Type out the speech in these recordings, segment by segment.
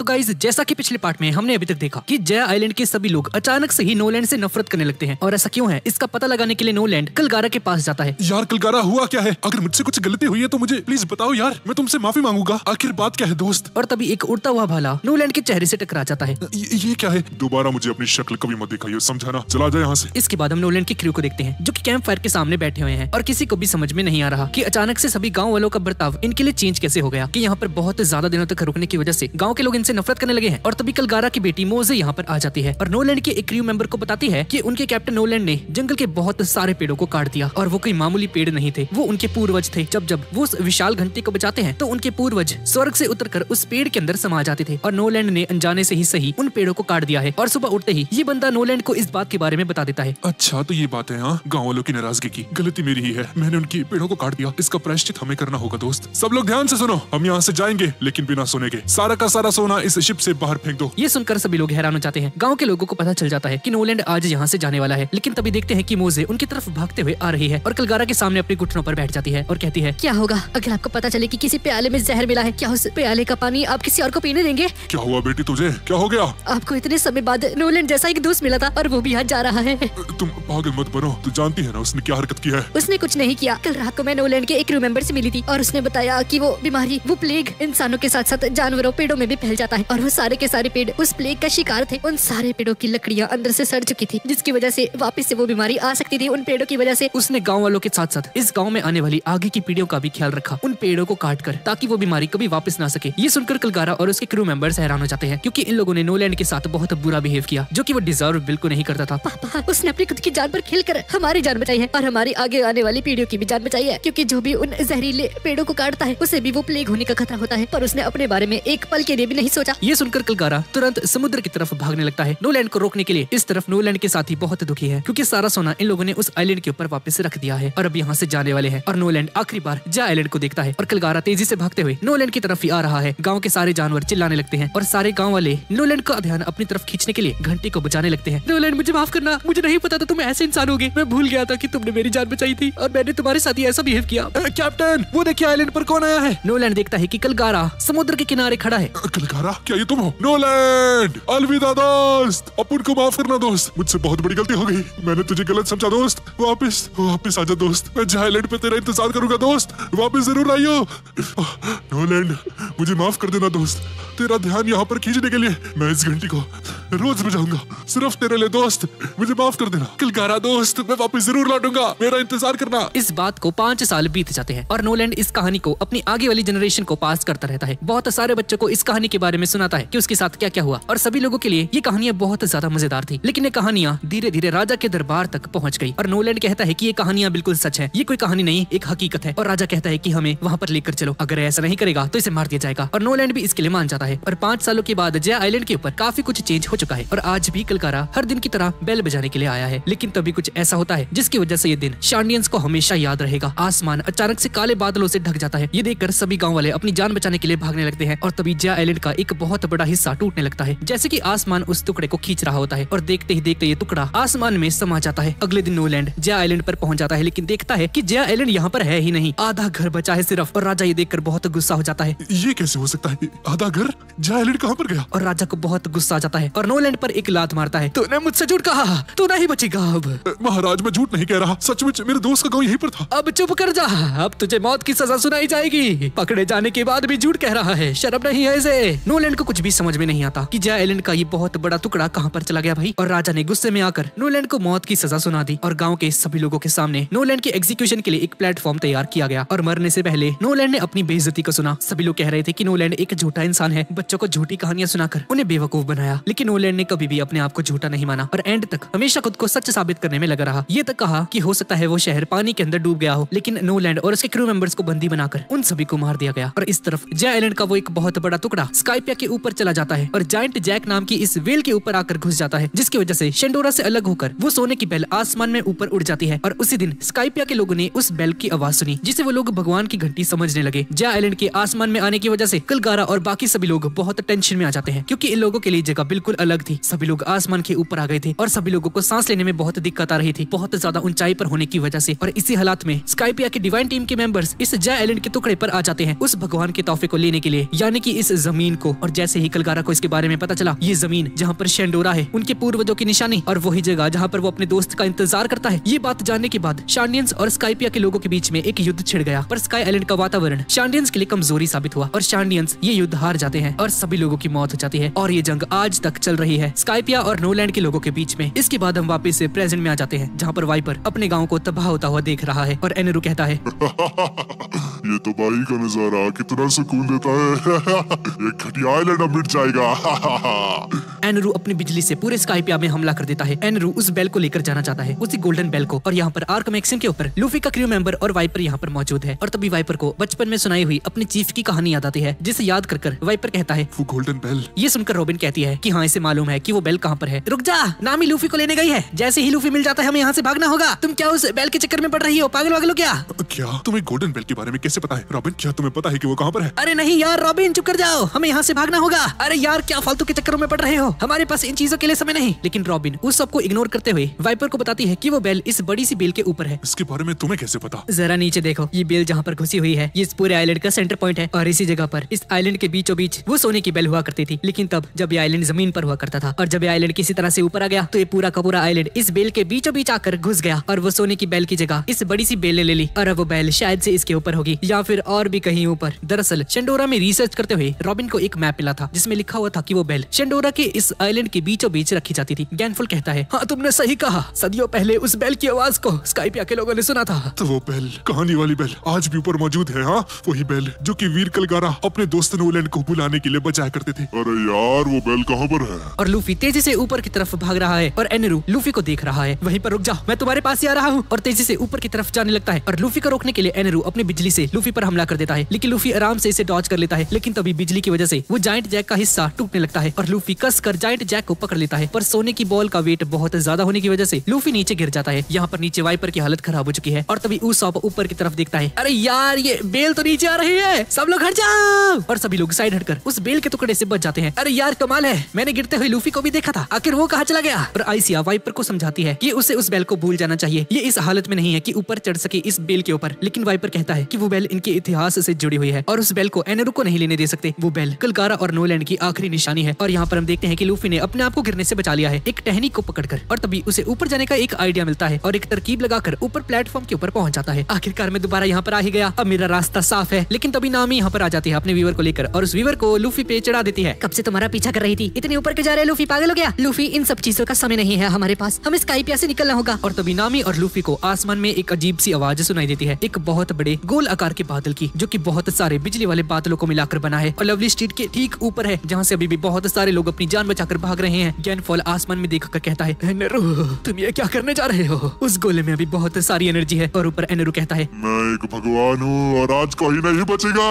तो गाइस, जैसा कि पिछले पार्ट में हमने अभी तक देखा कि जया आइलैंड के सभी लोग अचानक से ही नोलैंड से नफरत करने लगते हैं। और ऐसा क्यों है, इसका पता लगाने के लिए नोलैंड कलगारा के पास जाता है। यार कलगारा, हुआ क्या है? अगर मुझसे कुछ गलती हुई है तो मुझे प्लीज बताओ यार, मैं तुमसे माफी मांगूंगा। आखिर बात क्या है दोस्त? और तभी एक उड़ता हुआ भाला नोलैंड के चेहरे से टकरा जाता है। ये क्या है? दोबारा मुझे अपनी शक्ल कभी मत दिखाइए, समझा ना? चला जाए यहाँ से। इसके बाद हम नोलैंड की क्रू को देखते हैं जो कि कैंप फायर के सामने बैठे हुए हैं और किसी को भी समझ में नहीं आ रहा कि अचानक से सभी गांव वालों का बर्ताव इनके लिए चेंज कैसे हो गया, कि यहाँ पर बहुत ज्यादा दिनों तक रुकने की वजह से गांव के लोग इनसे नफरत करने लगे हैं। और तभी कलगारा की बेटी मोजे यहाँ पर आ जाती है और नोलैंड के एक क्रू मेंबर को बताती है कि उनके कैप्टन नोलैंड ने जंगल के बहुत सारे पेड़ों को काट दिया और वो कोई मामूली पेड़ नहीं थे, वो उनके पूर्वज थे। जब जब वो उस विशाल घंटी को बचाते हैं तो उनके पूर्वज स्वर्ग से उतरकर उस पेड़ के अंदर समा जाते थे और नोलैंड ने अनजाने से ही सही उन पेड़ों को काट दिया है। और सुबह उठते ही ये बंदा नोलैंड को इस बात के बारे में बता देता है। अच्छा, तो ये बात है। हाँ, गाँव वालों की नाराजगी की गलती मेरी ही है, मैंने उनकी पेड़ों को काट दिया। इसका प्रायश्चित हमें करना होगा दोस्त। सब लोग ध्यान से सुनो, हम यहाँ से जाएंगे लेकिन बिना सोने के। सारा का सारा सोना इस शिप से बाहर फेंक दो। ये सुनकर सभी लोग हैरान हो जाते हैं। गांव के लोगों को पता चल जाता है कि नोलैंड आज यहाँ से जाने वाला है, लेकिन तभी देखते हैं कि मोजे उनकी तरफ भागते हुए आ रही है और कलगारा के सामने अपने घुटनों पर बैठ जाती है और कहती है, क्या होगा अगर आपको पता चले कि किसी प्याले में जहर मिला है? क्या उस प्याले का पानी आप किसी और को पीने देंगे? क्या हुआ बेटी, तुझे क्या हो गया? आपको इतने समय बाद नोलैंड जैसा एक दोस्त मिला था और वो भी आज जा रहा है। तुम पागल मत बनो, तू जानती है ना उसने क्या हरकत की है? उसने कुछ नहीं किया। कल रात को मैं नोलैंड के एक क्रू मेंबर से मिली थी और उसने बताया कि वो बीमारी, वो प्लेग इंसानों के साथ साथ जानवरों, पेड़ों में भी फैल जाता है और वो सारे के सारे पेड़ उस प्लेग का शिकार थे। उन सारे पेड़ों की लकड़ियाँ अंदर से सड़ चुकी थी, जिसकी वजह से वापस से वो बीमारी आ सकती थी। उन पेड़ों की वजह से उसने गांव वालों के साथ साथ इस गांव में आने वाली आगे की पीढ़ियों का भी ख्याल रखा, उन पेड़ों को काटकर, ताकि वो बीमारी कभी वापस ना सके। ये सुनकर कलगारा और उसके क्रू मेंबर्स हैरान हो जाते हैं क्योंकि इन लोगों ने नोलैंड के साथ बहुत बुरा बिहेव किया, जो कि वो डिजर्व बिल्कुल नहीं करता था। पापा, उसने अपनी खुद की जान पर खेलकर हमारी जान बचाई है और हमारी आगे आने वाली पीढ़ियों की भी जान बचाई है, क्योंकि जो भी उन जहरीले पेड़ों को काटता है उसे भी वो प्लेग होने का खतरा होता है, पर उसने अपने बारे में एक पल के लिए भी नहीं सोचा। ये सुनकर कलगारा तुरंत समुद्र की तरफ भागने लगता है नोलैंड को रोकने के लिए। इस तरफ नोलैंड के साथी बहुत दुखी है क्योंकि सारा सोना इन लोगों ने उस आइलैंड के ऊपर वापस रख दिया है और अब यहाँ से जाने वाले हैं। और नोलैंड आखिरी बार जया आइलैंड को देखता है और कलगारा तेजी से भागते हुए नोलैंड की तरफ ही आ रहा है। गाँव के सारे जानवर चिल्लाने लगते हैं और सारे गाँव वाले नोलैंड का ध्यान अपनी तरफ खींचने के लिए घंटी को बचाने लगते हैं। नोलैंड, मुझे माफ करना, मुझे नहीं पता था तुम ऐसे इंसान होगे। मैं भूल गया था कि तुमने मेरी जान बचाई थी और मैंने तुम्हारे साथ ही ऐसा बिहेव किया। कैप्टन, वो देखिए आइलैंड पर कौन आया है। नोलैंड देखता है कि कलगारा समुद्र के किनारे खड़ा है। कलगारा, क्या ये तुम हो? नोलैंड, अलविदा दोस्त, अपन को माफ करना दोस्त, मुझसे बहुत बड़ी गलती हो गई, मैंने तुझे गलत समझा दोस्त। वापस आजा दोस्त, मैं जया आइलैंड पे तेरा इंतजार करूंगा दोस्त, वापस जरूर आइयो। नोलैंड, मुझे माफ कर देना दोस्त, तेरा ध्यान यहाँ पर खींचने के लिए मैं इस घंटी को रोज बजाऊंगा, सिर्फ तेरे लिए दोस्त, मुझे माफ कर देना। कलगारा दोस्त, मैं वापस जरूर लौटूंगा, मेरा इंतजार करना। इस बात को 5 साल बीत जाते हैं और नोलैंड इस कहानी को अपनी आगे वाली जनरेशन को पास करता रहता है। बहुत सारे बच्चों को इस कहानी के बारे में सुनाता है कि उसके साथ क्या क्या हुआ और सभी लोगों के लिए ये कहानियां बहुत ज्यादा मजेदार थी। लेकिन ये कहानियां धीरे धीरे राजा के दरबार तक पहुंच गई और नोलैंड कहता है कि ये कहानियां बिल्कुल सच है, ये कोई कहानी नहीं, एक हकीकत है। और राजा कहता है कि हमें वहाँ पर लेकर चलो, अगर ऐसा नहीं करेगा तो इसे मार दिया जाएगा। और नोलैंड भी इसके लिए मान जाता है। और 5 सालों के बाद जया आइलैंड के ऊपर काफी कुछ चेंज हो चुका है और आज भी कलगारा हर दिन की तरह बेल बजाने के लिए आया है। लेकिन तभी कुछ ऐसा होता है जिसकी वजह से ये दिन शांडियंस को हमेशा याद रहेगा। आसमान अचानक से काले बादलों से ढक जाता है। ये देखकर सभी गांव वाले अपनी जान बचाने के लिए भागने लगते हैं और तभी जया आइलैंड का एक बहुत बड़ा हिस्सा टूटने लगता है, जैसे कि आसमान उस टुकड़े को खींच रहा होता है। और देखते ही देखते ये टुकड़ा आसमान में समा जाता है। अगले दिन नोलैंड जया आइलैंड पर पहुंच जाता है, लेकिन देखता है कि जया आइलैंड यहाँ पर है ही नहीं, आधा घर बचा है सिर्फ। और राजा ये देखकर बहुत गुस्सा हो जाता है। ये कैसे हो सकता है, आधा घर? जया आइलैंड कहाँ पर गया? और राजा को बहुत गुस्सा आ जाता है और नोलैंड पर एक लात मारता है। तूने मुझसे झूठ कहा, तू नहीं बचेगा अब। महाराज, मैं झूठ नहीं कह रहा, सचमुच मेरे दोस्त का गाँव यहीं पर था। अब चुप कर जा, अब तुझे मौत की सजा सुनाई जाएगी। पकड़े जाने के बाद भी झूठ कह रहा है, शर्म नहीं है इसे। नोलैंड को कुछ भी समझ में नहीं आता कि जया आइलैंड का ये बहुत बड़ा टुकड़ा कहाँ पर चला गया भाई। और राजा ने गुस्से में आकर नोलैंड को मौत की सजा सुना दी और गाँव के सभी लोगों के सामने नोलैंड के एग्जीक्यूशन के लिए एक प्लेटफॉर्म तैयार किया गया। और मरने से पहले नोलैंड ने अपनी बेइज्जती को सुना। सभी लोग कह रहे थे कि नोलैंड एक झूठा इंसान है, बच्चों को झूठी कहानियां सुनाकर उन्हें बेवकूफ बनाया। लेकिन नोलैंड ने कभी भी अपने आप को झूठा नहीं माना और एंड तक हमेशा खुद को सच साबित करने में लगा रहा। ये तक कहा कि हो सकता है वो शहर पानी के अंदर डूब गया हो, लेकिन नोलैंड और उसके क्रू मेंबर्स को बंदी बनाकर उन सभी को मार दिया गया। और इस तरफ जया आइलैंड का वो एक बहुत बड़ा टुकड़ा स्काइपिया के ऊपर चला जाता है और जायंट जैक नाम की इस वेल के ऊपर आकर घुस जाता है, जिसकी वजह से शेंडोरा से अलग होकर वो सोने की बेल आसमान में ऊपर उड़ जाती है। और उसी दिन स्काइपिया के लोगों ने उस बेल की आवाज सुनी, जिसे वो लोग भगवान की घंटी समझने लगे। जया आइलैंड के आसमान में आने की वजह से कलगारा और बाकी सभी लोग बहुत टेंशन में आ जाते हैं क्योंकि इन लोगों के लिए जगह बिल्कुल अलग थी। सभी लोग आसमान के ऊपर आ गए थे और सभी लोगों को सांस लेने में बहुत दिक्कत आ रही थी, बहुत ज्यादा ऊंचाई पर होने की वजह से। और इसी हालात में स्काइपिया की डिवाइन टीम के मेंबर्स इस जया आइलैंड के टुकड़े पर आ जाते हैं उस भगवान के तोहफे को लेने के लिए, यानी कि इस जमीन को को। और जैसे ही कलगारा को इसके बारे में पता चला, ये जमीन जहाँ पर शेंडोरा है उनके पूर्वजों की निशानी और वही जगह जहाँ पर वो अपने दोस्त का इंतजार करता है। ये बात जानने के बाद शांडियंस और स्काइपिया के लोगों के बीच में एक युद्ध छिड़ गया। पर स्काई आइलैंड का वातावरण शांडियंस के लिए कमजोरी साबित हुआ और शांडियंस ये युद्ध हार जाते हैं और सभी लोगों की मौत हो जाती है। और ये जंग आज तक चल रही है स्काइपिया और नोलैंड के लोगों के बीच में। इसके बाद हम वापस से प्रेजेंट में आ जाते हैं, जहाँ पर वाइपर अपने गाँव को तबाह होता हुआ देख रहा है और एनेरू कहता है ये तो भाई का नजारा कितना सुकून देता है। ये घटिया आइलैंड अब मिट जाएगा। एनेरू अपनी बिजली से पूरे स्काइपिया में हमला कर देता है। एनेरू उस बेल को लेकर जाना चाहता है, उसी गोल्डन बेल को। और यहाँ पर आर्क मैक्सिम के ऊपर लूफी का क्रू मेंबर और वाइपर यहाँ पर मौजूद है। और तभी वाइपर को बचपन में सुनाई हुई अपनी चीफ की कहानी याद आती है, जिसे याद कर वाइपर कहता है वो गोल्डन बेल। ये सुनकर रॉबिन कहती है कि हाँ, इसे मालूम है कि वो बेल कहाँ पर है। रुक जा, नामी लूफी को लेने गई है। जैसे ही लूफी मिल जाता है हमें यहाँ से भागना होगा। तुम क्या उस बेल के चक्कर में पड़ रही हो? पागल वागल हो क्या? क्या तुम्हें गोल्डन बेल के बारे में कैसे पता है रॉबिन? क्या तुम्हें पता है कि वो कहाँ पर है? अरे नहीं यार रॉबिन, चुप कर जाओ, हमें यहाँ से भागना होगा। अरे यार क्या फालतू के चक्करों में पड़ रहे हो, हमारे पास इन चीजों के लिए समय नहीं। लेकिन रॉबिन उस सबको इग्नोर करते हुए वाइपर को बताती है कि वो बेल इस बड़ी सी बेल के ऊपर है। इसके बारे में तुम्हें कैसे पता? जरा नीचे देखो, ये बेल जहाँ पर घुसी हुई है ये इस पूरे आइलैंड का सेंटर पॉइंट है। और इसी जगह पर इस आइलैंड के बीचों बीच वो सोने की बेल हुआ करती थी। लेकिन तब जब ये आइलैंड जमीन पर हुआ करता था और जब ये आइलैंड किसी तरह से ऊपर आ गया तो ये पूरा का पूरा आइलैंड इस बेल के बीचों बीच आकर घुस गया और वो सोने की बेल की जगह इस बड़ी सी बेल ले ली। और अब वो बेल शायद से इसके ऊपर होगी या फिर और भी कहीं ऊपर। दरअसल शेंडोरा में रिसर्च करते हुए रॉबिन को एक मैप मिला था जिसमें लिखा हुआ था कि वो बेल शेंडोरा के इस आइलैंड के बीचों बीच रखी जाती थी। गैनफुल कहता है हाँ तुमने सही कहा, सदियों पहले उस बेल की आवाज को स्काइपिया के लोगों ने सुना था। तो वो बेल, कहानी वाली बेल आज भी ऊपर मौजूद है। हाँ वही बेल जो कि वीर कलगारा अपने दोस्त नोलैंड को बुलाने के लिए बचाया करते थे। अरे यार वो बेल कहाँ पर है? और लूफी तेजी से ऊपर की तरफ भाग रहा है और एनेरू लूफी को देख रहा है। वहीं पर रुक जाओ, मैं तुम्हारे पास ही आ रहा हूँ। और तेजी से ऊपर की तरफ जाने लगता है और लूफी को रोकने के लिए एनेरू अपनी बिजली से लूफी पर हमला कर देता है। लेकिन लूफी आराम से इसे डॉज कर लेता है। लेकिन तभी बिजली की वजह से वो जाइंट जैक का हिस्सा टूटने लगता है और लूफी कसकर जाइंट जैक को पकड़ लेता है। पर सोने की बॉल का वेट बहुत ज्यादा होने की वजह से लूफी नीचे गिर जाता है। यहाँ पर नीचे वाइपर की हालत खराब हो चुकी है। और तभी उसॉप ऊपर की तरफ देखता है, अरे यार ये बेल तो नीचे आ रही है, सब लोग हट जाओ। और सभी लोग साइड हटकर उस बेल के टुकड़े से बच जाते हैं। अरे यार कमाल है, मैंने गिरते हुए लूफी को भी देखा था, आखिर वो कहाँ चला गया? और आइसिया वाइपर को समझाती है कि उसे उस बेल को भूल जाना चाहिए, ये इस हालत में नहीं है कि ऊपर चढ़ सके इस बेल के ऊपर। लेकिन वाइपर कहता है कि वो बेल इनके इतिहास से जुड़ी हुई है और उस बेल को एनेरू को नहीं लेने दे सकते। वो बेल कलगारा और नोलैंड की आखिरी निशानी है। और यहाँ पर हम देखते हैं कि लूफी ने अपने आप को गिरने से बचा लिया है एक टहनी को पकड़कर। और तभी उसे ऊपर जाने का एक आइडिया मिलता है और एक तरकीब लगाकर ऊपर प्लेटफॉर्म के ऊपर पहुंच जाता है। आखिरकार मैं दोबारा यहाँ पर आ ही गया, अब मेरा रास्ता साफ है। लेकिन तभी नामी यहाँ पर आ जाती है अपने वीवर को लेकर और उस वीवर को लूफी पे चढ़ा देती है। कब से तुम्हारा पीछा कर रही थी, इतने ऊपर के जा रहे लूफी, पागल हो गया? लूफी इन सब चीजों का समय नहीं है हमारे पास, हमें स्काइपिया से निकलना होगा। और तभी नामी और लूफी को आसमान में एक अजीब सी आवाज सुनाई देती है, एक बहुत बड़े गोल आकार के बादल की, जो कि बहुत सारे बिजली वाले बादलों को मिलाकर बना है और लवली स्ट्रीट के ठीक ऊपर है, जहाँ से अभी भी बहुत सारे लोग अपनी जान बचाकर भाग रहे हैं। गैनफॉल आसमान में देखकर कहता है, एनेरू तुम ये क्या करने जा रहे हो? उस गोले में अभी बहुत सारी एनर्जी है। और ऊपर एनेरू कहता है, मैं एक भगवान हूँ और आज कोई नहीं बचेगा।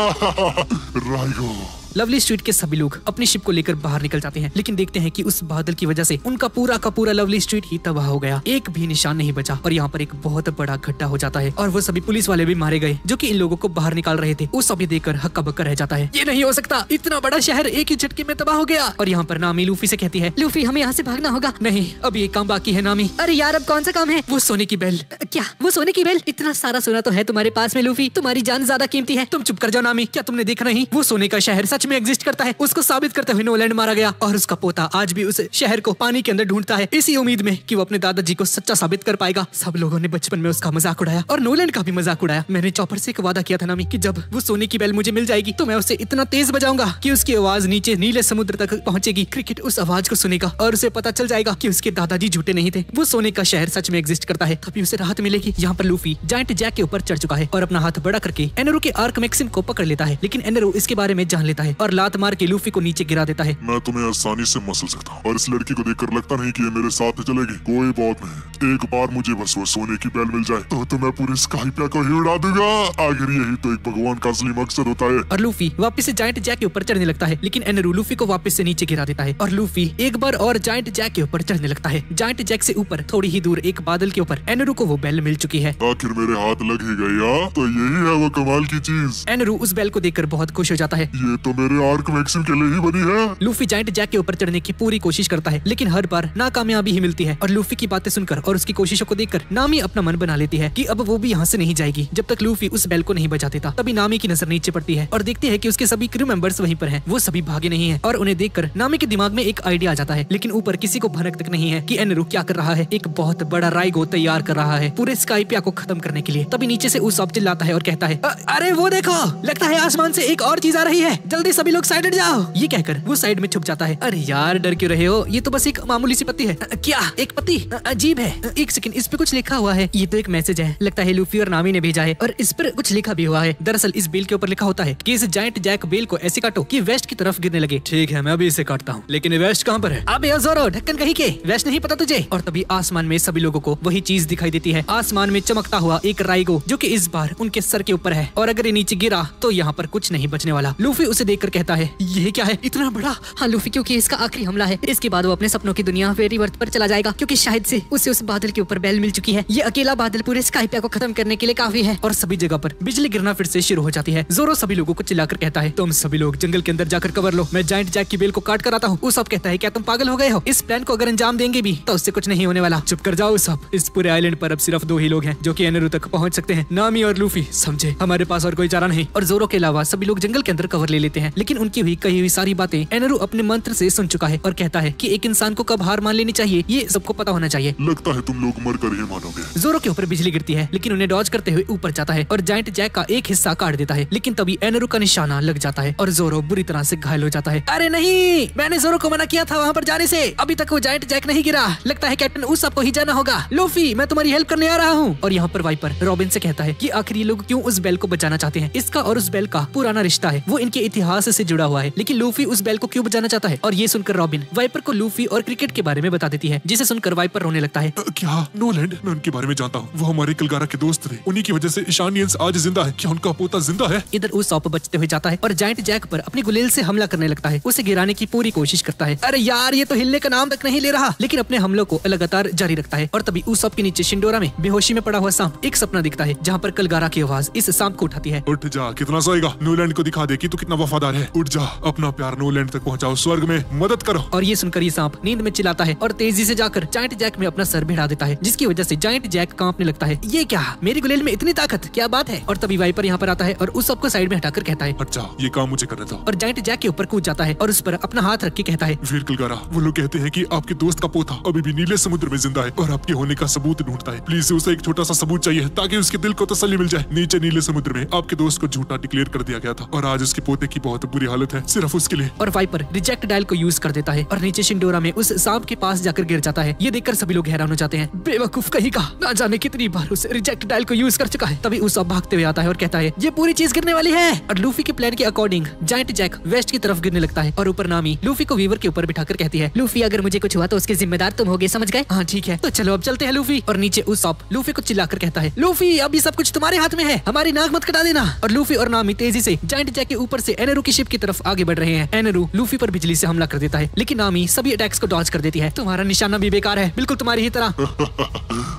राइगो। लवली स्ट्रीट के सभी लोग अपनी शिप को लेकर बाहर निकल जाते हैं। लेकिन देखते हैं कि उस बादल की वजह से उनका पूरा का पूरा लवली स्ट्रीट ही तबाह हो गया, एक भी निशान नहीं बचा। और यहाँ पर एक बहुत बड़ा गड्ढा हो जाता है और वो सभी पुलिस वाले भी मारे गए जो कि इन लोगों को बाहर निकाल रहे थे। वो सभी देखकर हक्का बक्का रह जाता है, ये नहीं हो सकता, इतना बड़ा शहर एक ही झटके में तबाह हो गया। और यहाँ पर नामी लूफी से कहती है, लूफी हमें यहाँ से भागना होगा। नहीं अभी एक काम बाकी है नामी। अरे यार अब कौन सा काम है? वो सोने की बेल। क्या वो सोने की बेल? इतना सारा सोना तो है तुम्हारे पास में लूफी, तुम्हारी जान ज्यादा कीमती है। तुम चुप कर जाओ नामी, क्या तुमने देखा नहीं वो सोने का शहर सच में एग्जिस्ट करता है? उसको साबित करते हुए नोलैंड मारा गया और उसका पोता आज भी उस शहर को पानी के अंदर ढूंढता है, इसी उम्मीद में कि वो अपने दादाजी को सच्चा साबित कर पाएगा। सब लोगों ने बचपन में उसका मजाक उड़ाया और नोलैंड का भी मजाक उड़ाया। मैंने चॉपर से एक वादा किया था नामी कि जब वो सोने की बेल मुझे मिल जाएगी तो मैं उसे इतना तेज बजाऊंगा कि उसकी आवाज नीचे नीले समुद्र तक पहुंचेगी। क्रिकेट उस आवाज को सुनेगा और उसे पता चल जाएगा कि उसके दादाजी झूठे नहीं थे, वो सोने का शहर सच में एग्जिस्ट करता है, तभी उसे राहत मिलेगी। यहाँ पर लूफी जाइंट जैक के ऊपर चढ़ चुका है और अपना हाथ बड़ा करके एनेरू के आर्क मैक्सिम को पकड़ लेता है। लेकिन एनेरू इसके बारे में जान लेता है और लात मार के लूफी को नीचे गिरा देता है। मैं तुम्हें आसानी से मसल सकता हूँ और इस लड़की को देखकर लगता नहीं कि ये मेरे साथ चलेगी। कोई बात नहीं, एक बार मुझे बस वो सोने की बेल मिल जाए तो मैं पूरे स्काइपिया को ही उड़ा दूंगा। आखिर यही तो एक भगवान का असली मकसद होता है। और लूफी वापस से जाइंट जैक के ऊपर चढ़ने लगता है। लेकिन एनेरू लूफी को वापस से नीचे गिरा देता है और लूफी एक बार और जाइंट जैक के ऊपर चढ़ने लगता है। जाइंट जैक से ऊपर थोड़ी ही दूर एक बादल के ऊपर एनेरू को वो बेल मिल चुकी है। आखिर मेरे हाथ लग ही गया, तो यही है वो कमाल की चीज। एनेरू उस बेल को देखकर बहुत खुश हो जाता है। ये तो मेरे आर्क मैक्सिम के लिए ही बनी है। लूफी जायंट जैक के ऊपर चढ़ने की पूरी कोशिश करता है, लेकिन हर बार नाकामयाबी ही मिलती है। और लूफी की बातें सुनकर और उसकी कोशिशों को देखकर नामी अपना मन बना लेती है कि अब वो भी यहाँ से नहीं जाएगी जब तक लूफी उस बेल को नहीं बजा देता। तभी नामी की नजर नीचे पड़ती है और देखती है कि उसके सभी क्रू मेंबर्स वहीं पर हैं। वो सभी भागे नहीं है और उन्हें देखकर नामी के दिमाग में एक आइडिया आ जाता है, लेकिन ऊपर किसी को भनक तक नहीं है कि एनरू क्या कर रहा है। एक बहुत बड़ा राइगो तैयार कर रहा है पूरे स्काइपिया को खत्म करने के लिए। तभी नीचे से उसॉप चिल्लाता है और कहता है अरे वो देखो, लगता है आसमान से एक और चीज आ रही है, जल्दी सभी लोग साइड हट जाओ। ये कहकर वो साइड में छुप जाता है। अरे यार डर क्यों रहे हो, ये तो बस एक मामूली सी पत्ती है। क्या एक पत्ती? अजीब है। एक सेकंड, इस पे कुछ लिखा हुआ है। ये तो एक मैसेज है, लगता है लूफी और नामी ने भेजा है और इस पर कुछ लिखा भी हुआ है। दरअसल इस बेल के ऊपर लिखा होता है कि इस जायंट जैक बेल को ऐसे काटो कि वेस्ट की तरफ गिरने लगे। ठीक है, मैं अभी इसे काटता हूँ, लेकिन वेस्ट कहाँ पर है? अबे जोरो, ढक्कन कहीं के, वेस्ट नहीं पता तुझे? और तभी आसमान में सभी लोगों को वही चीज दिखाई देती है। आसमान में चमकता हुआ एक राइगो जो कि इस बार उनके सर के ऊपर है और अगर ये नीचे गिरा तो यहाँ पर कुछ नहीं बचने वाला। लूफी उसे देखकर कहता है ये क्या है इतना बड़ा? हाँ लूफी, क्योंकि इसका आखिरी हमला है। इसके बाद वो अपने सपनों की दुनिया फेरीवर्थ पर चला जाएगा, क्योंकि शायद से उसे उस बादल के ऊपर बेल मिल चुकी है। ये अकेला बादल पूरे स्काइपिया को खत्म करने के लिए काफी है। और सभी जगह पर बिजली गिरना फिर से शुरू हो जाती है। जोरो सभी लोगों को चिल्लाकर कहता है तुम सभी लोग जंगल के अंदर जाकर कवर लो, मैं जायंट जैक की बेल को काट कर आता हूँ। उसब कहता है क्या तुम पागल हो गए हो? इस प्लान को अगर अंजाम देंगे भी तो उससे कुछ नहीं होने वाला। चुप कर जाओ सब। इस पूरे आइलैंड पर अब सिर्फ 2 ही लोग हैं जो कि एनरू तक पहुंच सकते हैं, नामी और लूफी, समझे? हमारे पास और कोई चारा नहीं। और जोरो के अलावा सभी लोग जंगल के अंदर कवर ले लेते हैं, लेकिन उनकी हुई कही हुई सारी बातें एनरू अपने मंत्र से सुन चुका है और कहता है कि एक इंसान को कब हार मान लेनी चाहिए ये सबको पता होना चाहिए। लगता है तुम लोग मर कर ही मानोगे। जोरो के ऊपर बिजली गिरती है, लेकिन उन्हें डॉज करते हुए ऊपर जाता है और जायंट जैक का एक हिस्सा काट देता है, लेकिन तभी एनरू का निशाना लग जाता है और जोरो बुरी तरह से घायल हो जाता है। अरे नहीं, मैंने जोरो को मना किया था वहाँ पर जाने से, अभी तक वो जायंट जैक नहीं गिरा। लगता है कैप्टन उस सबको ही जाना होगा। लूफी, मैं तुम्हारी हेल्प करने आ रहा हूँ। और यहाँ पर वाइपर रॉबिन से कहता है कि आखिर ये लोग क्यों उस बेल को बचाना चाहते हैं। इसका और उस बेल का पुराना रिश्ता है, वो इनके इतिहास से जुड़ा हुआ है, लेकिन लूफी उस बेल को क्यों बचाना चाहता है। और ये सुनकर रॉबिन वाइपर को लूफी और क्रिकेट के बारे में बता देती है, जिसे सुनकर वाइपर रोने लगता है। क्या? नोलैंड, मैं उनके बारे में जानता हूँ, वो हमारे किलगारा के दोस्त थे, उन्हीं की वजह से ईशानियंस आज जिंदा है। क्या उनका पोता जिंदा है? इधर उसॉप बचते हुए जाता है और जायंट जैक पर अपनी गुलेल से हमला करने लगता है, उसे गिराने की पूरी कोशिश करता है। अरे यार, ये तो हिलने का नाम तक नहीं ले रहा, लेकिन अपने हमलों को लगातार जारी रखता है। और तभी उसॉप के नीचे शिंडोरा में बेहोशी में पड़ा हुआ सांप एक सपना दिखता है, जहाँ पर किलगारा की आवाज इस सांप को उठाती है। उठ जा, कितना सोएगा? नोलैंड को दिखा दे कि तू कितना वफादार है। उठ जा, अपना प्यार नोलैंड तक पहुँचाओ, स्वर्ग में मदद करो। और ये सुनकर ये सांप नींद में चिल्लाता है और तेजी से जाकर जायंट जैक में अपना सर भिड़ा देता है, जिसकी वजह से जायंट जैक कांपने लगता है। ये क्या, मेरी गुलेल में इतनी ताकत, क्या बात है? और तभी वाइपर यहाँ पर आता है और उस सबको साइड में हटाकर कहता है अच्छा, ये काम मुझे करना था। और जायंट जैक के ऊपर कूद जाता है और उस पर अपना हाथ रख के कहता है वीर किलगारा, वो लोग कहते हैं कि आपके दोस्त का पोता अभी भी नीले समुद्र में जिंदा है और आपके होने का सबूत ढूंढता है। प्लीज उसे एक छोटा सा सबूत चाहिए ताकि उसके दिल को तसल्ली मिल जाए। नीचे नीले समुद्र में आपके दोस्त को झूठा डिक्लेयर कर दिया गया था और आज उसके पोते की बहुत बुरी हालत है, सिर्फ उसके लिए। और वाइपर रिजेक्ट डायल को यूज कर देता है और नीचे शिंडोरा में उस सांप के पास जाकर गिर जाता है। ये देखकर सभी लोग हैरान हो जाते हैं, बेवकूफ कहीं का, ना जाने कितनी बार उस रिजेक्ट डायल को यूज कर चुका है। तभी उस भागते हुए आता है और कहता है ये पूरी चीज गिरने वाली है। और लूफी के प्लान के अकॉर्डिंग जायंट जैक वेस्ट की तरफ गिरने लगता है और ऊपर नामी लूफी को वीवर के ऊपर बिठाकर कहती है लूफी, अगर मुझे कुछ हुआ तो उसके जिम्मेदार तुम होगे, समझ गए? हाँ ठीक है, तो चलो अब चलते हैं लूफी। और नीचे उसॉप लूफी को चिल्लाकर कहता है लूफी, अभी सब कुछ तुम्हारे हाथ में है, हमारी नाक मत कटा देना। और लूफी और नामी तेजी से जायंट जैक के ऊपर से एनरू की शिप की तरफ आगे बढ़ रहे हैं। एनरू लूफी पर बिजली से हमला कर देता है, लेकिन नामी सभी अटैक्स को डॉज कर देती है। तुम्हारा निशाना भी बेकार है, बिल्कुल तुम्हारी ही तरह।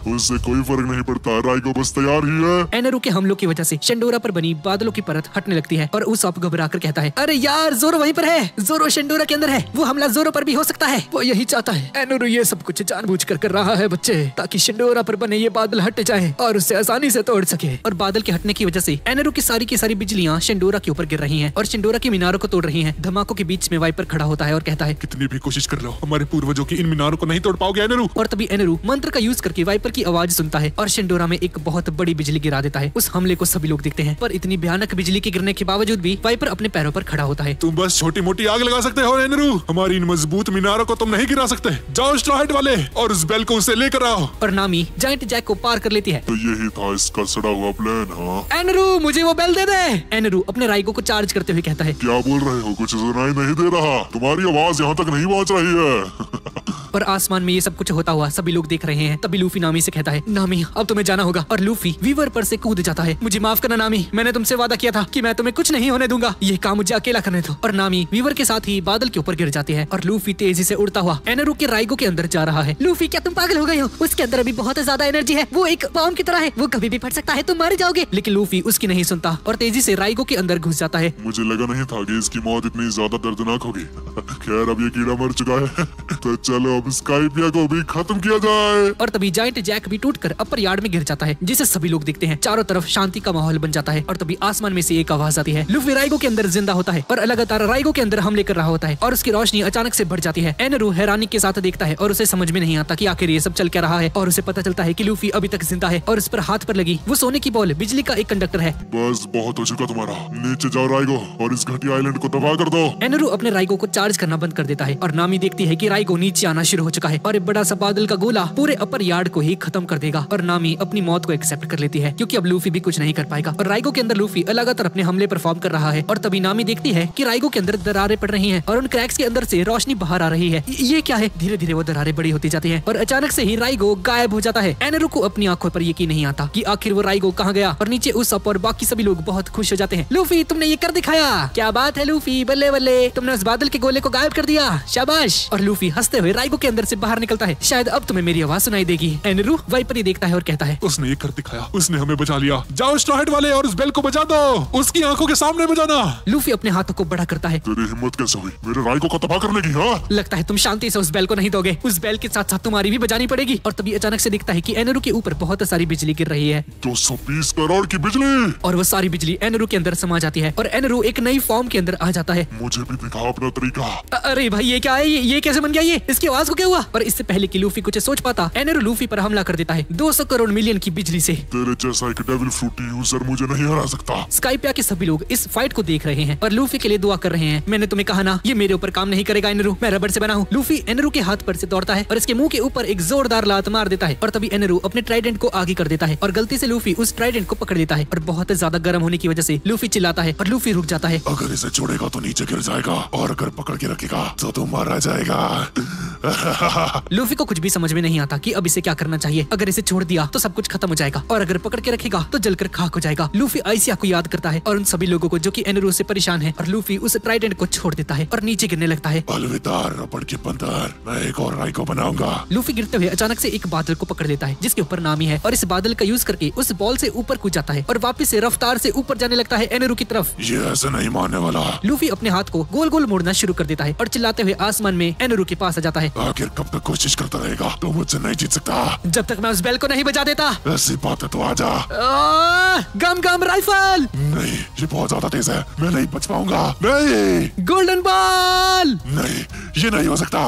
उससे कोई फर्क नहीं पड़ता, राइगो बस तैयार ही है। एनरू के हमलों की वजह से शिंडोरा पर बनी बादलों की परत हटने लगती है और उसॉप घबराकर कहता है अरे यार, जोरो वहीं पर है, जोरो शिंडोरा के अंदर है, वो हमला जोरो पर भी हो सकता है। वो यही चाहता है, एनरू ये सब कुछ जानबूझकर कर रहा है बच्चे, ताकि शिंडोरा पर बने ये बादल हट जाए और उसे आसानी से तोड़ सके। और बादल के हटने की वजह से एनरू की सारी बिजलियां शिंडोरा के ऊपर गिर रही हैं और शिंडोरा की मीनारों को तोड़ रही हैं। धमाकों के बीच में वाइपर खड़ा होता है और कहता है कितनी भी कोशिश कर लो, हमारे पूर्वजों की इन मीनारों को नहीं तोड़ पाओगे एनरू। और तभी एनरू मंत्र का यूज करके वाइपर की आवाज सुनता है और शिंडोरा में एक बहुत बड़ी बिजली गिरा देता है। उस हमले को सभी लोग देखते हैं, पर इतनी भयानक बिजली के गिरने के बावजूद भी वाइपर अपने पैरों पर खड़ा होता है। तुम बस छोटी मोटी आग लगा सकते हो एनरू, हमारी इन मजबूत मीनारों को तुम नहीं गिरा सकते। जाओ स्ट्राइड वाले और उस बेल को उसे लेकर आओ। और नामी जायंट जैक को पार कर लेती है। तो यही था इसका सड़ा हुआ प्लान। हाँ एनरू, मुझे वो बेल दे दे। एनरू अपने राइगो को चार्ज करते हुए कहता है क्या बोल रहे हो, कुछ सुनाई नहीं दे रहा, तुम्हारी आवाज यहाँ तक नहीं पहुँच रही है। और आसमान में ये सब कुछ होता हुआ सभी लोग देख रहे हैं। तभी लूफी नामी से कहता है, नामी अब तुम्हें जाना होगा। और लूफी वीवर पर से कूद जाता है। मुझे माफ करना नामी, मैंने तुमसे वादा किया था कि मैं तुम्हें कुछ नहीं होने दूंगा, ये काम मुझे अकेला करने दो। और नामी वीवर के साथ ही बादल के ऊपर गिर जाती है और लूफी तेजी से उड़ता हुआ एनरू के राइगो के अंदर जा रहा है। लूफी क्या तुम पागल हो गए हो? उसके अंदर अभी बहुत ज्यादा एनर्जी है, वो एक बॉम्ब की तरह है, वो कभी भी फट सकता है, तुम मारे जाओगे। लेकिन लूफी उसकी नहीं सुनता और तेजी से राइगो के अंदर घुस जाता है। मुझे लगा नहीं था कि इसकी मौत इतनी ज्यादा दर्दनाक होगी। खैर अब ये कीड़ा मर चुका है तो चलो अब स्काइपिया को भी खत्म किया जाए। और तभी जायंट जैक भी टूटकर अपर यार्ड में गिर जाता है, जिसे सभी लोग देखते हैं। चारों तरफ शांति का माहौल बन जाता है और तभी आसमान में से एक आवाज आती है। लूफी राइगो के अंदर जिंदा होता है और लगातार राइगो के अंदर हमले कर रहा होता है और उसकी रोशनी अचानक से बढ़ जाती है। एनरू हैरानी के साथ देखता है और उसे समझ में नहीं आता कि आखिर ये सब चल क्या रहा है। और उसे पता चलता है कि लूफी अभी तक जिंदा है और उस पर हाथ पर लगी वो सोने की बॉल बिजली का एक कंडक्टर है। बस बहुत हो चुका तुम्हारा, नीचे जाओ राइगो और इस घटिया आइलैंड को तबाह कर दो। एनरू अपने राइगो को चार्ज करना बंद कर देता है और नामी देखती है कि राइगो नीचे आना शुरू हो चुका है और एक बड़ा सा बादल का गोला पूरे अपर यार्ड को ही खत्म कर देगा। और नामी अपनी मौत को एक्सेप्ट कर लेती है क्योंकि अब लूफी भी कुछ नहीं कर पाएगा। और राइगो के अंदर लूफी लगातार अपने हमले परफॉर्म कर रहा है और तभी नामी देखती है कि राइगो के अंदर दरारें पड़ रही हैं और उन क्रैक्स के अंदर से रोशनी बाहर आ रही है। ये क्या है? धीरे धीरे वो दरारें बड़ी होती जाती हैं और अचानक से ही राइगो गायब हो जाता है। एनरू को अपनी आंखों पर यकीन नहीं आता कि आखिर वो राइगो कहाँ गया। और नीचे उसअप और बाकी सभी लोग बहुत खुश हो जाते हैं। लूफी तुमने ये कर दिखाया, क्या बात है लूफी, बल्ले बल्ले, तुमने उस बादल के गोले को गायब कर दिया, शाबाश। और लूफी हंसते हुए राइगो के अंदर से बाहर निकलता है। शायद अब तुम्हें मेरी आवाज सुनाई देगी। एनरू वाइपर ही देखता है और कहता है, उसने ये कर दिखाया, उसने हमें बचा लिया। जाओ स्ट्रॉ हेड वाले और उस बेल को बजा दो, उसकी आंखों के सामने बजाना। लूफी अपने हाथों को बड़ा करता है। तेरी हिम्मत कैसे हुई मेरे राइगो को तबाह करने की? हाँ लगता है तुम शांति से उस बेल को नहीं दोगे, उस बेल के साथ साथ तुम्हारी भी बजानी पड़ेगी। और तभी अचानक से दिखता है कि एनरू के ऊपर बहुत सारी बिजली गिर रही है। 220 करोड़ की बिजली। और वो सारी बिजली एनरू के अंदर समा जाती है और एनरू एक नई फॉर्म के अंदर आ जाता है। मुझे भी दिखाओ अपना तरीका। अरे भाई ये क्या है? ये कैसे बन गया? ये इसकी आवाज को क्या हुआ? और इससे पहले कि लूफी कुछ सोच पाता, एनरू लूफी पर हमला कर देता है 200 करोड़ मिलियन की बिजली से। तेरे जैसा एक डेविल फ्रूटी यूजर मुझे नहीं हरा सकता। स्काइपिया के सभी लोग इस फाइट को देख रहे हैं और लूफी के लिए दुआ कर रहे हैं। मैंने तुम्हें कहा ना, ये मेरे ऊपर काम नहीं करेगा एनरू, मैं रबड़ से बना हूँ। लूफी एनरू के हाथ पर से दौड़ता है और इसके मुंह के ऊपर एक जोरदार लात मार देता है और तभी एनरू अपने ट्राइडेंट को आगे कर देता है और गलती से लूफी उस ट्राइडेंट को पकड़ लेता है और बहुत ज्यादा गर्म होने की वजह से लूफी चिल्लाता है और लूफी रुक जाता है। अगर इसे छोड़ेगा तो नीचे गिर जाएगा और अगर पकड़ के रखेगा तो तू मारा जाएगा। लूफी को कुछ भी समझ में नहीं आता कि अब इसे क्या करना चाहिए। अगर इसे छोड़ दिया तो सब कुछ खत्म हो जाएगा और अगर पकड़ के रखेगा तो जलकर खाक हो जाएगा। लूफी आइसिया को याद करता है और उन सभी लोगों को जो कि एनरू से परेशान है और लूफी उस ट्राइडेंट को छोड़ देता है और नीचे गिरने लगता है। अलविदा रबड़ के बंदर, मैं एक और राइगो बनाऊंगा। लूफी गिरते हुए अचानक से एक बादल को पकड़ लेता है जिसके ऊपर नामी है और इस बादल का यूज करके उस बॉल से ऊपर कूद जाता है और वापस से रफ्तार से ऊपर जाने लगता है एनरू की तरफ। ये ऐसे नहीं मानने वाला। लूफी अपने हाथ को गोल गोल मोड़ना शुरू कर देता है और चिल्लाते हुए आसमान में एनरू के पास आ जाता है। आखिर कब तक कोशिश करता रहेगा? तो मुझसे नहीं जीत सकता जब तक मैं उस बेल को नहीं बजा देता। ऐसी बात है तो आजा। गम गम राइफल। नहीं, ये बहुत ज्यादा तेज है, मैं नहीं बच पाऊंगा। नहीं, गोल्डन बॉल। नहीं, ये नहीं हो सकता।